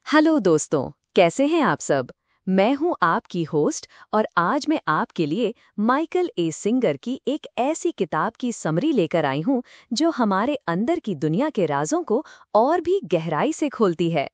Hello दोस्तों, कैसे हैं आप सब। मैं हूं आपकी होस्ट और आज मैं आपके लिए माइकल ए सिंगर की एक ऐसी किताब की समरी लेकर आई हूं जो हमारे अंदर की दुनिया के राजों को और भी गहराई से खोलती है।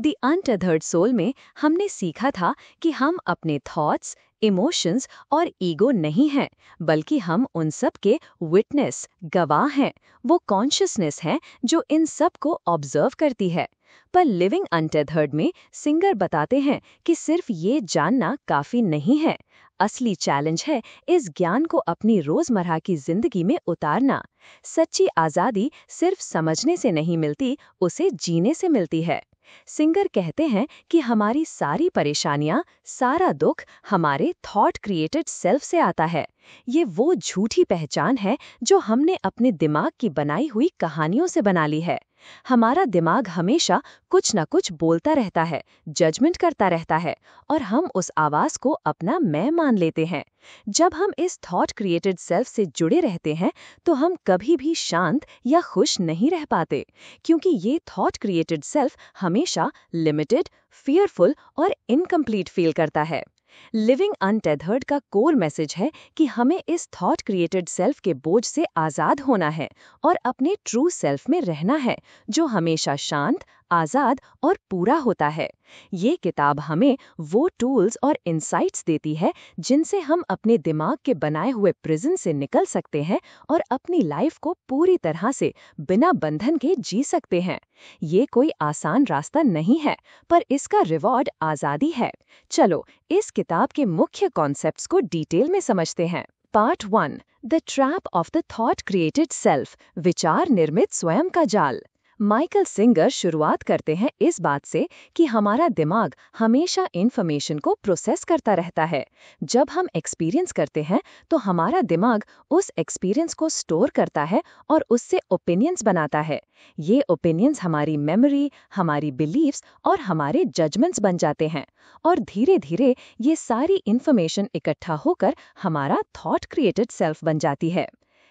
द अनटेथर्ड सोल में हमने सीखा था कि हम अपने थॉट्स, इमोशंस और ईगो नहीं हैं, बल्कि हम उन सब के विटनेस, गवाह हैं। वो कॉन्शियसनेस है जो इन सब को ऑब्जर्व करती है। पर लिविंग अनटेथर्ड में सिंगर बताते हैं कि सिर्फ ये जानना काफी नहीं है। असली चैलेंज है इस ज्ञान को अपनी रोजमर्रा की जिंदगी में उतारना। सच्ची आजादी सिर्फ समझने से नहीं मिलती, उसे जीने से मिलती है। सिंगर कहते हैं कि हमारी सारी परेशानियां, सारा दुख हमारे थॉट क्रिएटेड सेल्फ से आता है। ये वो झूठी पहचान है जो हमने अपने दिमाग की बनाई हुई कहानियों से बना ली है। हमारा दिमाग हमेशा कुछ न कुछ बोलता रहता है, जजमेंट करता रहता है, और हम उस आवाज को अपना मैं मान लेते हैं। जब हम इस थॉट क्रिएटेड सेल्फ से जुड़े रहते हैं तो हम कभी भी शांत या खुश नहीं रह पाते, क्योंकि ये थॉट क्रिएटेड सेल्फ हमेशा लिमिटेड, फियरफुल और इनकम्प्लीट फील करता है। लिविंग अनटेथर्ड का कोर मैसेज है कि हमें इस थॉट क्रिएटेड सेल्फ के बोझ से आजाद होना है और अपने ट्रू सेल्फ में रहना है, जो हमेशा शांत, आजाद और पूरा होता है। ये किताब हमें वो टूल्स और इंसाइट्स देती है जिनसे हम अपने दिमाग के बनाए हुए प्रिजन से निकल सकते हैं और अपनी लाइफ को पूरी तरह से बिना बंधन के जी सकते हैं। ये कोई आसान रास्ता नहीं है, पर इसका रिवॉर्ड आजादी है। चलो इस किताब के मुख्य कॉन्सेप्ट्स को डिटेल में समझते हैं। Part 1, the trap of the thought created self, विचार निर्मित स्वयं का जाल। माइकल सिंगर शुरुआत करते हैं इस बात से कि हमारा दिमाग हमेशा इंफॉर्मेशन को प्रोसेस करता रहता है। जब हम एक्सपीरियंस करते हैं तो हमारा दिमाग उस एक्सपीरियंस को स्टोर करता है और उससे ओपिनियंस बनाता है। ये ओपिनियंस हमारी मेमोरी, हमारी बिलीव्स और हमारे जजमेंट्स बन जाते हैं, और धीरे धीरे ये सारी इंफॉर्मेशन इकट्ठा होकर हमारा थॉट क्रिएटेड सेल्फ बन जाती है।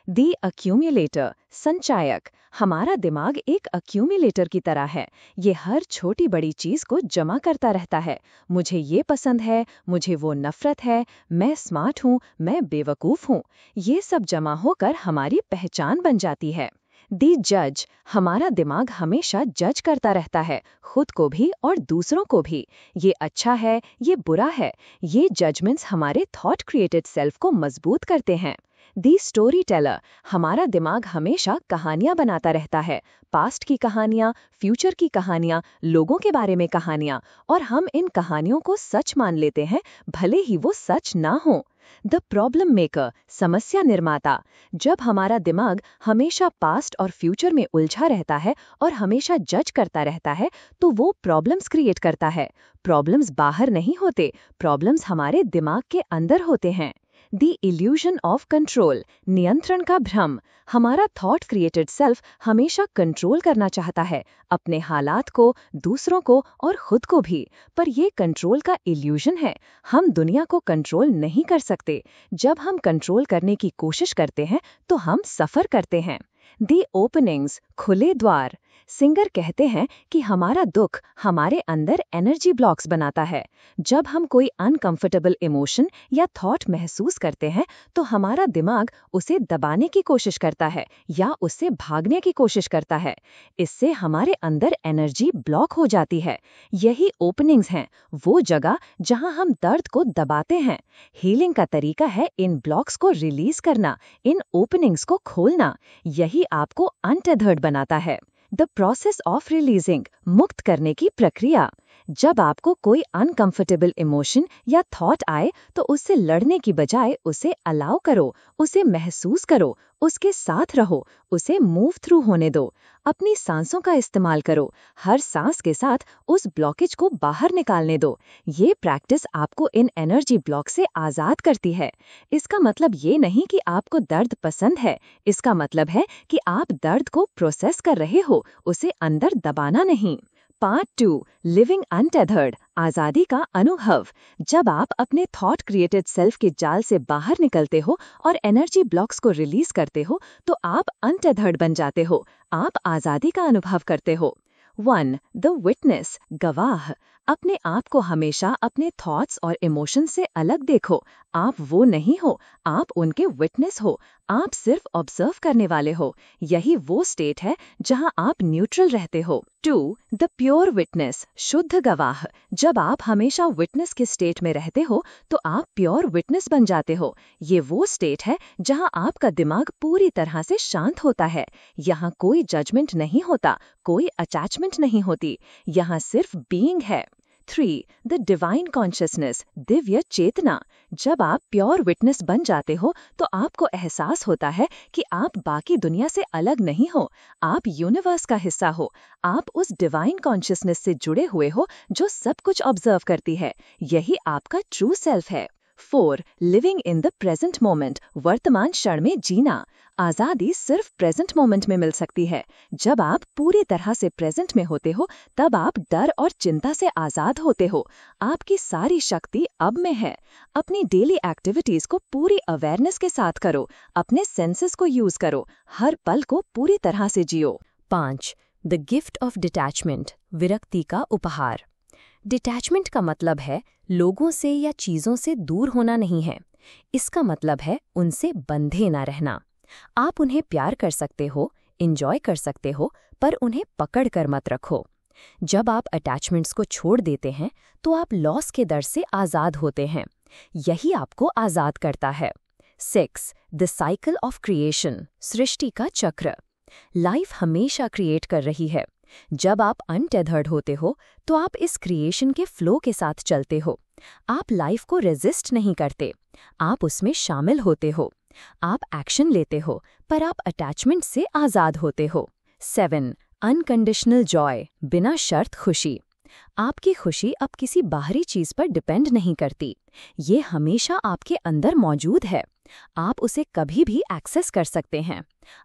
दी अक्यूमुलेटर, संचायक। हमारा दिमाग एक अक्यूमुलेटर की तरह है। ये हर छोटी बड़ी चीज को जमा करता रहता है। मुझे ये पसंद है, मुझे वो नफरत है, मैं स्मार्ट हूँ, मैं बेवकूफ हूँ। ये सब जमा होकर हमारी पहचान बन जाती है। दी जज। हमारा दिमाग हमेशा जज करता रहता है, खुद को भी और दूसरों को भी। ये अच्छा है, ये बुरा है। ये जजमेंट्स हमारे थॉट क्रिएटेड सेल्फ को मजबूत करते हैं। दी स्टोरी टेलर। हमारा दिमाग हमेशा कहानियां बनाता रहता है, पास्ट की कहानियां, फ्यूचर की कहानियां, लोगों के बारे में कहानियां, और हम इन कहानियों को सच मान लेते हैं, भले ही वो सच ना हो। द प्रॉब्लम मेकर, समस्या निर्माता। जब हमारा दिमाग हमेशा पास्ट और फ्यूचर में उलझा रहता है और हमेशा जज करता रहता है, तो वो प्रॉब्लम्स क्रिएट करता है। प्रॉब्लम्स बाहर नहीं होते, प्रॉब्लम्स हमारे दिमाग के अंदर होते हैं। द इल्यूजन ऑफ कंट्रोल, नियंत्रण का भ्रम। हमारा थॉट क्रिएटेड सेल्फ हमेशा कंट्रोल करना चाहता है, अपने हालात को, दूसरों को और खुद को भी। पर ये कंट्रोल का इल्यूजन है। हम दुनिया को कंट्रोल नहीं कर सकते। जब हम कंट्रोल करने की कोशिश करते हैं तो हम सफर करते हैं। दी ओपनिंग्स, खुले द्वार। सिंगर कहते हैं कि हमारा दुख हमारे अंदर एनर्जी ब्लॉक्स बनाता है। जब हम कोई अनकंफर्टेबल इमोशन या थॉट महसूस करते हैं तो हमारा दिमाग उसे दबाने की कोशिश करता है या उससे भागने की कोशिश करता है। इससे हमारे अंदर एनर्जी ब्लॉक हो जाती है। यही ओपनिंग्स हैं, वो जगह जहां हम दर्द को दबाते हैं। हीलिंग का तरीका है इन ब्लॉक्स को रिलीज करना, इन ओपनिंग्स को खोलना। यही आपको अनटेथर्ड बनाता है। द प्रोसेस ऑफ रिलीजिंग, मुक्त करने की प्रक्रिया। जब आपको कोई अनकंफर्टेबल इमोशन या थॉट आए तो उससे लड़ने की बजाय उसे अलाउ करो, उसे महसूस करो, उसके साथ रहो, उसे मूव थ्रू होने दो। अपनी सांसों का इस्तेमाल करो, हर सांस के साथ उस ब्लॉकेज को बाहर निकालने दो। ये प्रैक्टिस आपको इन एनर्जी ब्लॉक से आजाद करती है। इसका मतलब ये नहीं कि आपको दर्द पसंद है, इसका मतलब है कि आप दर्द को प्रोसेस कर रहे हो, उसे अंदर दबाना नहीं। पार्ट 2, लिविंग अनटेथर्ड, आजादी का अनुभव। जब आप अपने थॉट क्रिएटेड सेल्फ के जाल से बाहर निकलते हो और एनर्जी ब्लॉक्स को रिलीज करते हो तो आप अनटेथर्ड बन जाते हो, आप आजादी का अनुभव करते हो। 1. द विटनेस, गवाह। अपने आप को हमेशा अपने थॉट्स और इमोशन से अलग देखो। आप वो नहीं हो, आप उनके विटनेस हो। आप सिर्फ ऑब्जर्व करने वाले हो। यही वो स्टेट है जहां आप न्यूट्रल रहते हो। 2. द प्योर विटनेस, शुद्ध गवाह। जब आप हमेशा विटनेस के स्टेट में रहते हो तो आप प्योर विटनेस बन जाते हो। ये वो स्टेट है जहां आपका दिमाग पूरी तरह से शांत होता है। यहाँ कोई जजमेंट नहीं होता, कोई अटैचमेंट नहीं होती, यहाँ सिर्फ बीइंग है। 3. द डिवाइन कॉन्शियसनेस, दिव्य चेतना। जब आप प्योर विटनेस बन जाते हो तो आपको एहसास होता है कि आप बाकी दुनिया से अलग नहीं हो, आप यूनिवर्स का हिस्सा हो। आप उस डिवाइन कॉन्शियसनेस से जुड़े हुए हो जो सब कुछ ऑब्जर्व करती है। यही आपका ट्रू सेल्फ है। 4. Living in the present moment, वर्तमान क्षण में जीना। आज़ादी सिर्फ प्रेजेंट मोमेंट में मिल सकती है। जब आप पूरी तरह से प्रेजेंट में होते हो तब आप डर और चिंता से आज़ाद होते हो। आपकी सारी शक्ति अब में है। अपनी डेली एक्टिविटीज को पूरी अवेयरनेस के साथ करो, अपने सेंसेस को यूज करो, हर पल को पूरी तरह से जियो। 5. द गिफ्ट ऑफ डिटैचमेंट, विरक्ति का उपहार। डिटैचमेंट का मतलब है लोगों से या चीज़ों से दूर होना नहीं है। इसका मतलब है उनसे बंधे ना रहना। आप उन्हें प्यार कर सकते हो, एंजॉय कर सकते हो, पर उन्हें पकड़ कर मत रखो। जब आप अटैचमेंट्स को छोड़ देते हैं तो आप लॉस के डर से आज़ाद होते हैं। यही आपको आज़ाद करता है। 6. द साइकिल ऑफ क्रिएशन, सृष्टि का चक्र। लाइफ हमेशा क्रिएट कर रही है। जब आप अनटेथर्ड होते हो तो आप इस क्रिएशन के फ्लो के साथ चलते हो। आप लाइफ को रेजिस्ट नहीं करते, आप उसमें शामिल होते हो। आप एक्शन लेते हो पर आप अटैचमेंट से आज़ाद होते हो। 7. अनकंडीशनल जॉय, बिना शर्त खुशी। आपकी खुशी अब किसी बाहरी चीज़ पर डिपेंड नहीं करती। ये हमेशा आपके अंदर मौजूद है। आप उसे कभी भी एक्सेस कर सकते हैं।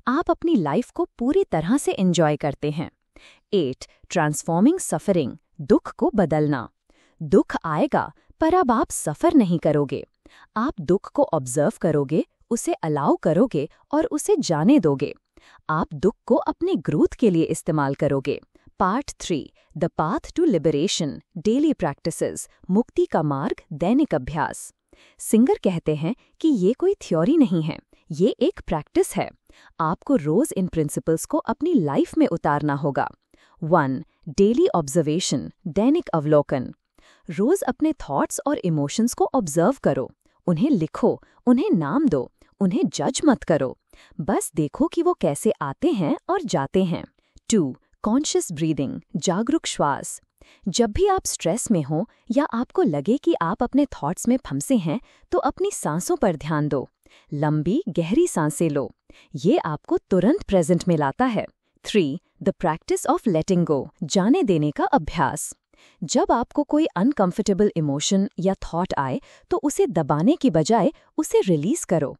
आप अपनी लाइफ को पूरी तरह से एंजॉय करते हैं। 8. ट्रांसफॉर्मिंग सफरिंग, दुख को बदलना। दुख आएगा पर अब आप सफ़र नहीं करोगे। आप दुख को ऑब्जर्व करोगे, उसे अलाउ करोगे और उसे जाने दोगे। आप दुख को अपने ग्रोथ के लिए इस्तेमाल करोगे। Part 3. The path to liberation, daily practices, मुक्ति का मार्ग, दैनिक अभ्यास। सिंगर कहते हैं कि ये कोई थ्योरी नहीं है, ये एक प्रैक्टिस है। आपको रोज इन प्रिंसिपल्स को अपनी लाइफ में उतारना होगा। 1. डेली ऑब्जर्वेशन, दैनिक अवलोकन। रोज अपने थॉट्स और इमोशंस को ऑब्जर्व करो, उन्हें लिखो, उन्हें नाम दो, उन्हें जज मत करो। बस देखो कि वो कैसे आते हैं और जाते हैं। 2. कॉन्शियस ब्रीदिंग, जागरूक श्वास। जब भी आप स्ट्रेस में हो या आपको लगे कि आप अपने थॉट्स में फंसे हैं तो अपनी सांसों पर ध्यान दो। लंबी गहरी सांसें लो, ये आपको तुरंत प्रेजेंट में लाता है। 3. द प्रैक्टिस ऑफ लेटिंग गो, जाने देने का अभ्यास। जब आपको कोई अनकंफर्टेबल इमोशन या थॉट आए तो उसे दबाने की बजाय उसे रिलीज करो।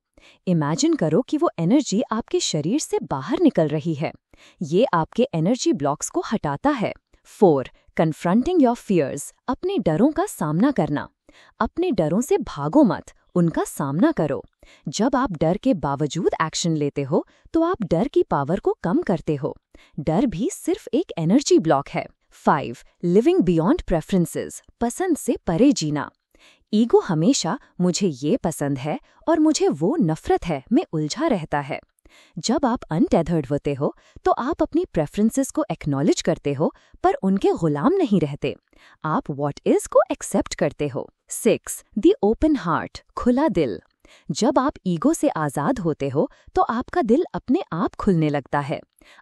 इमेजिन करो कि वो एनर्जी आपके शरीर से बाहर निकल रही है। ये आपके एनर्जी ब्लॉक्स को हटाता है। 4. कन्फ्रंटिंग योर फियर्स, अपने डरों का सामना करना। अपने डरों से भागो मत, उनका सामना करो। जब आप डर के बावजूद एक्शन लेते हो तो आप डर की पावर को कम करते हो। डर भी सिर्फ एक एनर्जी ब्लॉक है। 5. लिविंग बियॉन्ड प्रेफरेंसेस, पसंद से परे जीना। ईगो हमेशा मुझे ये पसंद है और मुझे वो नफरत है में उलझा रहता है। जब आप अनटेथर्ड होते हो तो आप अपनी प्रेफरेंसेस को एक्नॉलेज करते हो पर उनके गुलाम नहीं रहते। आप व्हाट इज को एक्सेप्ट करते हो। 6. द ओपन हार्ट, खुला दिल। जब आप ईगो से आज़ाद होते हो तो आपका दिल अपने आप खुलने लगता है।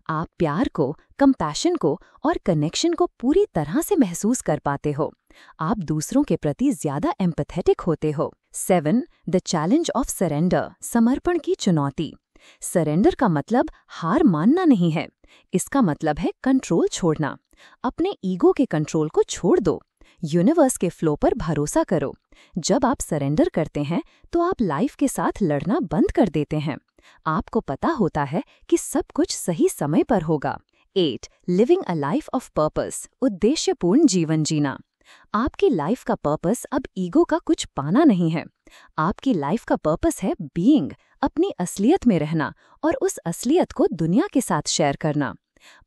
आप प्यार को, कंपैशन को और कनेक्शन को पूरी तरह से महसूस कर पाते हो। आप दूसरों के प्रति ज्यादा एम्पैथेटिक होते हो। 7. द चैलेंज ऑफ सरेंडर, समर्पण की चुनौती। सरेंडर का मतलब हार मानना नहीं है, इसका मतलब है कंट्रोल छोड़ना। अपने ईगो के कंट्रोल को छोड़ दो, यूनिवर्स के फ्लो पर भरोसा करो। जब आप सरेंडर करते हैं तो आप लाइफ के साथ लड़ना बंद कर देते हैं। आपको पता होता है कि सब कुछ सही समय पर होगा। 8. Living a life of purpose, उद्देश्यपूर्ण जीवन जीना। आपकी लाइफ का पर्पस अब ईगो का कुछ पाना नहीं है। आपकी लाइफ का पर्पस है बीइंग, अपनी असलियत में रहना और उस असलियत को दुनिया के साथ शेयर करना।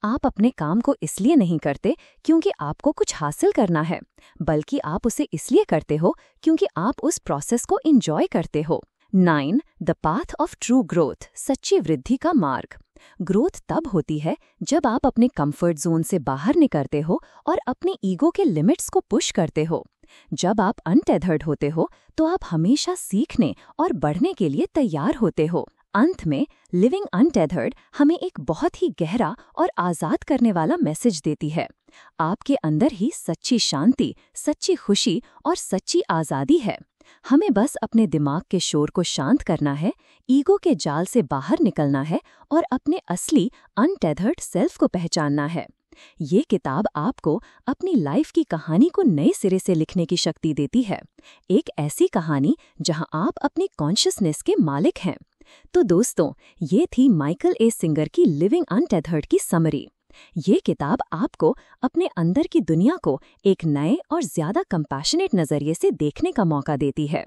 आप अपने काम को इसलिए नहीं करते क्योंकि आपको कुछ हासिल करना है, बल्कि आप उसे इसलिए करते हो क्योंकि आप उस प्रोसेस को एंजॉय करते हो। 9. The path of true growth, सच्ची वृद्धि का मार्ग। ग्रोथ तब होती है जब आप अपने कंफर्ट जोन से बाहर निकलते हो और अपने ईगो के लिमिट्स को पुश करते हो। जब आप अनटेथर्ड होते हो तो आप हमेशा सीखने और बढ़ने के लिए तैयार होते हो। अंत में लिविंग अनटेथर्ड हमें एक बहुत ही गहरा और आज़ाद करने वाला मैसेज देती है। आपके अंदर ही सच्ची शांति, सच्ची खुशी और सच्ची आज़ादी है। हमें बस अपने दिमाग के शोर को शांत करना है, ईगो के जाल से बाहर निकलना है और अपने असली अनटेथर्ड सेल्फ को पहचानना है। ये किताब आपको अपनी लाइफ की कहानी को नए सिरे से लिखने की शक्ति देती है, एक ऐसी कहानी जहां आप अपनी कॉन्शियसनेस के मालिक हैं। तो दोस्तों, ये थी माइकल ए सिंगर की लिविंग अनटेथर्ड की समरी। ये किताब आपको अपने अंदर की दुनिया को एक नए और ज्यादा कंपैशनेट नजरिए से देखने का मौका देती है।